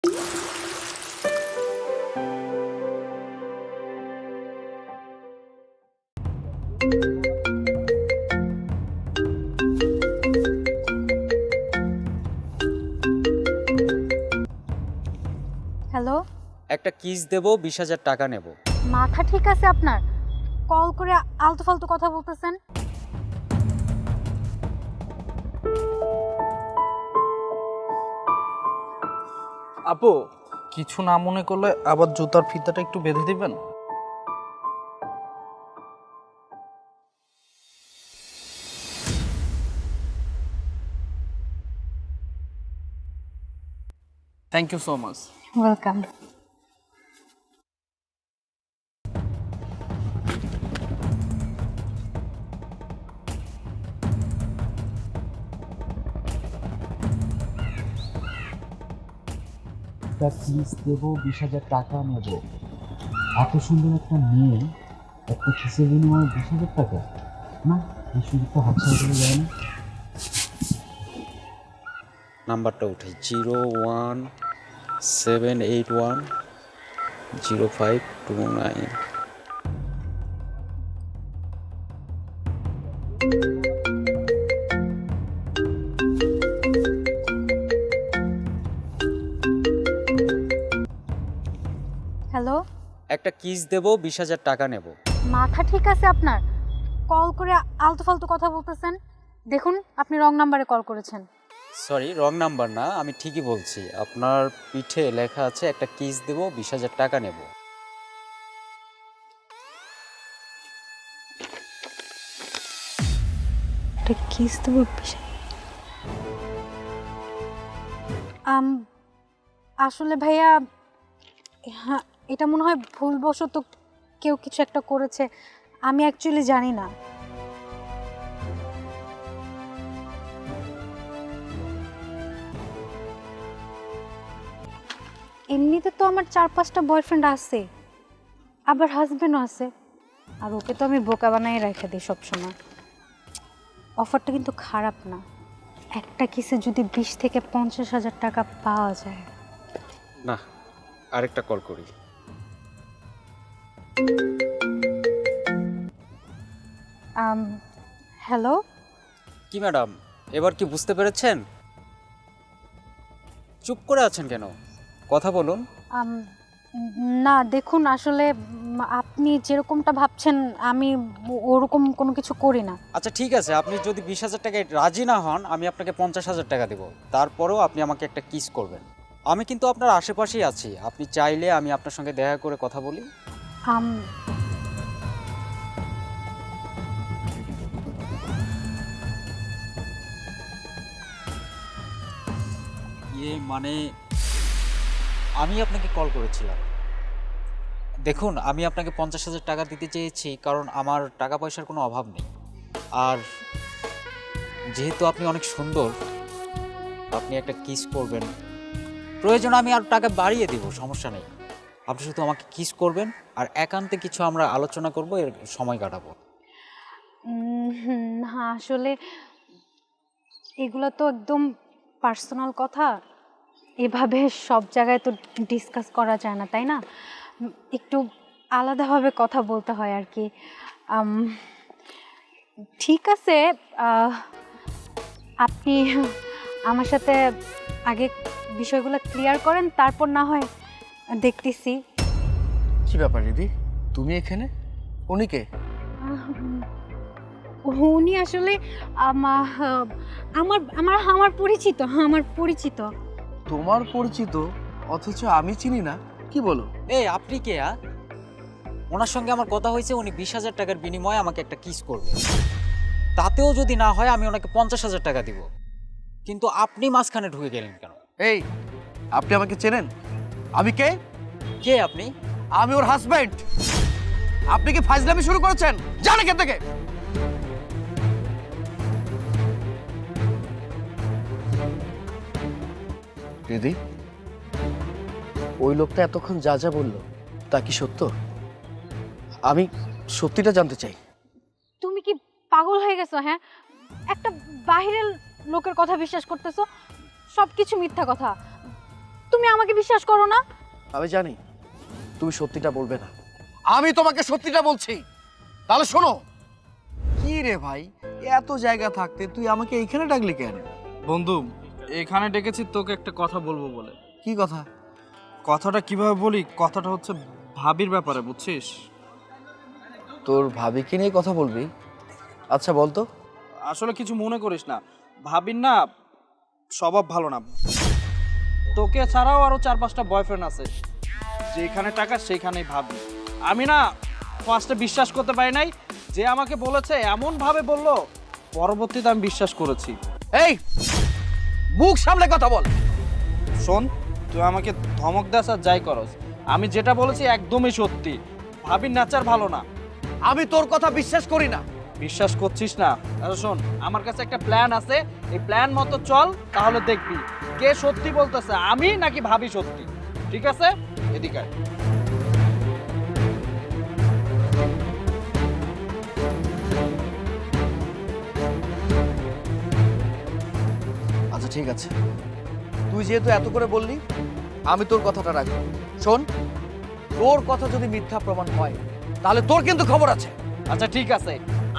Hello, একটা kiss দেব, 20,000 টাকা নেব। মাথা ঠিক আছে আপনার? কল করে আলতু ফালতু কথা বলতেছেন। আপু, কিছু না মনে করলে আবার জুতার ফিতাটা একটু বেঁধে দিবেন? Thank you so much. Welcome. একটা কিস দেব, 20,000 টাকা নেব। এত সুন্দর একটা মেয়ে, একটা কিসের বিনিময়ে 20,000 টাকা? না, এই সুযোগটা হাতছাড়া করে যায় না। নাম্বারটা উঠে 017810529। হ্যালো, একটা কিস দেব, 20,000 টাকা নেব। মাথা ঠিক আছে আপনার? কল করে আলতু ফালতু কথা বলতেছেন। দেখুন, আপনি রং নাম্বারে কল করেছেন। সরি, রং নাম্বার না, আমি ঠিকই বলছি। আপনার পিঠে লেখা আছে একটা কিস দেব, 20,000 টাকা নেব। একটা কিস দেবো? আসলে ভাইয়া, হ্যাঁ, এটা মনে হয় ভুলবশত কেউ কিছু একটা করেছে। আমি অ্যাকচুয়ালি জানি না। এমনিতে তো আমার 4-5টা বয়ফ্রেন্ড আছে, আবার হাজবেন্ডও আছে, আর ওকে তো আমি বোকা বানাই রেখে দিই সবসময়। অফারটা কিন্তু খারাপ না। একটা কিসে যদি 20 থেকে 50,000 টাকা পাওয়া যায়। না, আরেকটা কল করি। হ্যালো, কি ম্যাডাম, এবার কি বুঝতে পেরেছেন? চুপ করে আছেন কেন? কথা বলুন। না দেখুন, আসলে আপনি যেরকমটা ভাবছেন আমি ওরকম কোনো কিছু করি না। আচ্ছা ঠিক আছে, আপনি যদি 20,000 টাকায় রাজি না হন, আমি আপনাকে 50,000 টাকা দেব। তারপরেও আপনি আমাকে একটা কিস করবেন। আমি কিন্তু আপনার আশেপাশেই আছি, আপনি চাইলে আমি আপনার সঙ্গে দেখা করে কথা বলি। আম, মানে আমি আপনাকে কল করেছিলাম। দেখুন, আমি আপনাকে 50,000 টাকা দিতে চেয়েছি কারণ আমার টাকা পয়সার কোনো অভাব নেই। আর যেহেতু আপনি অনেক সুন্দর, আপনি একটা কিস করবেন। প্রয়োজন আমি আর টাকা বাড়িয়ে দেব, সমস্যা নেই। আপনি শুধু আমাকে কিস করবেন, আর একান্তে কিছু আমরা আলোচনা করব, এর সময় কাটাবো। না আসলে এগুলো তো একদম পার্সোনাল কথা, এভাবে সব জায়গায় তো ডিসকাস করা যায় না, তাই না? একটু আলাদাভাবে কথা বলতে হয় আর কি। আম, ঠিক আছে, আপনি আমার সাথে আগে বিষয়গুলো ক্লিয়ার করেন, তারপর না হয় দেখতেছি। কি ব্যাপার দিদি, তুমি এখানে? উনি কে? উনি আসলে আমার আমার আমার আমার পরিচিত, আমার পরিচিত। তোমার পরিচিত অথচ আমি চিনি না? কি বলো? এই আপনি কে? ওনার সঙ্গে আমার কথা হয়েছে, উনি 20,000 টাকার বিনিময়ে আমাকে একটা কিস করবে। তাতেও যদি না হয় আমি ওনাকে 50,000 টাকা দিব। কিন্তু আপনি মাঝখানে ঢুকে গেলেন কেন? এই, আপনি আমাকে চেনেন? আমি কে? কে আপনি? আমি ওর হাজবেন্ড। আপনি কি ফাজলামি শুরু করেছেন? জান এখান থেকে। দিদি, ওই লোকটা এতক্ষণ যা যা বললো তা কি সত্য? আমি সত্যিটা জানতে চাই। তুমি কি পাগল হয়ে গেছো? হ্যাঁ, একটা বাহিরের লোকের কথা বিশ্বাস করতেছো? সবকিছু মিথ্যা কথা। তুমি আমাকে বিশ্বাস করো না? আমি জানি তুমি সত্যিটা বলবে না, আমি তোমাকে সত্যিটা বলছি। তাহলে শোনো। কি রে ভাই, এত জায়গা থাকতে তুই আমাকে এইখানে ডাকলি কেন? বন্ধু, এখানে ডেকেছি তোকে একটা কথা বলবো বলে। কি কথা? কথাটা কিভাবে বলি, কথাটা হচ্ছে ভাবির ব্যাপারে, বুঝছিস? তোর ভাবিকে নিয়ে কথা বলবি? আচ্ছা বলতো। আসলে কিছু মনে করিস না, ভাবির না স্বভাব ভালো না। তোকে ছাড়াও আরো 4-5টা বয়ফ্রেন্ড আছে, যেখানে টাকা সেইখানেই ভাবি। আমি না ফার্স্টে বিশ্বাস করতে পারি নাই, যে আমাকে বলেছে এমন ভাবে বললো, পরবর্তীতে আমি বিশ্বাস করেছি। এই, মুখ সামলে কথা বল। শোন, তুই আমাকে ধমক দাস আর যাই করস, আমি যেটা বলেছি একদমই সত্যি। ভাবির নেচার ভালো না। আমি তোর কথা বিশ্বাস করি না। বিশ্বাস করছিস না? আচ্ছা শোন, আমার কাছে একটা প্ল্যান আছে, এই প্ল্যান মতো চল, তাহলে দেখবি কে সত্যি বলতেছে, আমি নাকি ভাবি সত্যি। ঠিক আছে, এদিকে আয়। আচ্ছা ঠিক আছে, তুই যেহেতু এত করে বললি, আমি তোর কথাটা রাখবো। শোন, তোর কথা যদি মিথ্যা প্রমাণ হয় তাহলে তোর কিন্তু খবর আছে। আচ্ছা ঠিক আছে,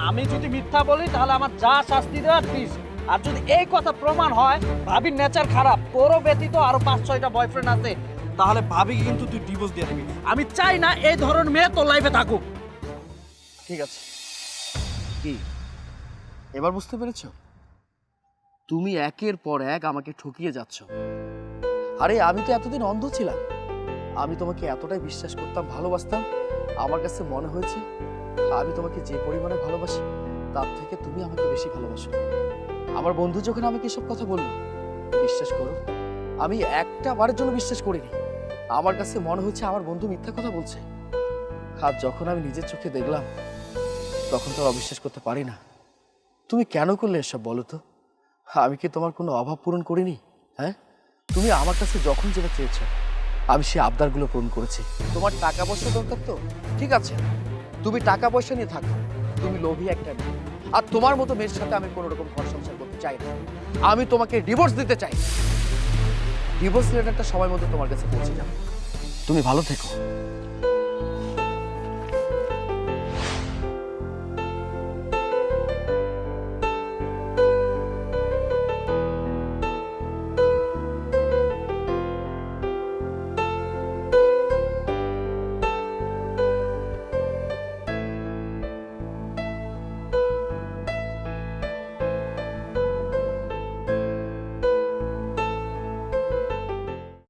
আমি যদি মিথ্যা বলি তাহলে আমার যা শাস্তি দেওয়ার দিস। আর যদি এই কথা প্রমাণ হয় ভাবির নেচার খারাপ, তোরও ব্যতীত আরো 5-6টা বয়ফ্রেন্ড আছে, তাহলে ভাবিকে কিন্তু তুই ডিভোর্স দিয়ে দিবি। আমি চাই না এই ধরনের মেয়ে তোর লাইফে থাকুক। ঠিক আছে। কি এবার বুঝতে পেরেছো? তুমি একের পর এক আমাকে ঠকিয়ে যাচ্ছ। আরে আমি তো এতদিন অন্ধ ছিলাম। আমি তোমাকে এতটাই বিশ্বাস করতাম, ভালোবাসতাম। আমার কাছে মনে হয়েছে আমি তোমাকে যে পরিমাণে ভালোবাসি তার থেকে তুমি আমাকে বেশি ভালোবাসো। আমার বন্ধু যখন আমাকে এসব কথা বললো, বিশ্বাস করো আমি একটা বারের জন্য বিশ্বাস করিনি। আমার কাছে মনে হচ্ছে আমার বন্ধু মিথ্যা কথা বলছে। আর যখন আমি নিজের চোখে দেখলাম তখন তো আর অবিশ্বাস করতে পারি না। তুমি কেন করলে এসব বলো তো? আমি কি তোমার কোনো অভাব পূরণ করিনি? হ্যাঁ, তুমি আমার কাছে যখন যেটা চেয়েছো আমি সেই আবদারগুলো পূরণ করেছি। তোমার টাকা পয়সা দরকার তো ঠিক আছে, তুমি টাকা পয়সা নিয়ে থাকো। তুমি লোভী একটা মেয়ে, আর তোমার মতো মেয়ের সাথে আমি কোনো রকম ঘর সংসার করতে চাই না। আমি তোমাকে ডিভোর্স দিতে চাই। ডিভোর্স লেটারটা সময় মতো তোমার কাছে পৌঁছে যাবে। তুমি ভালো থেকো।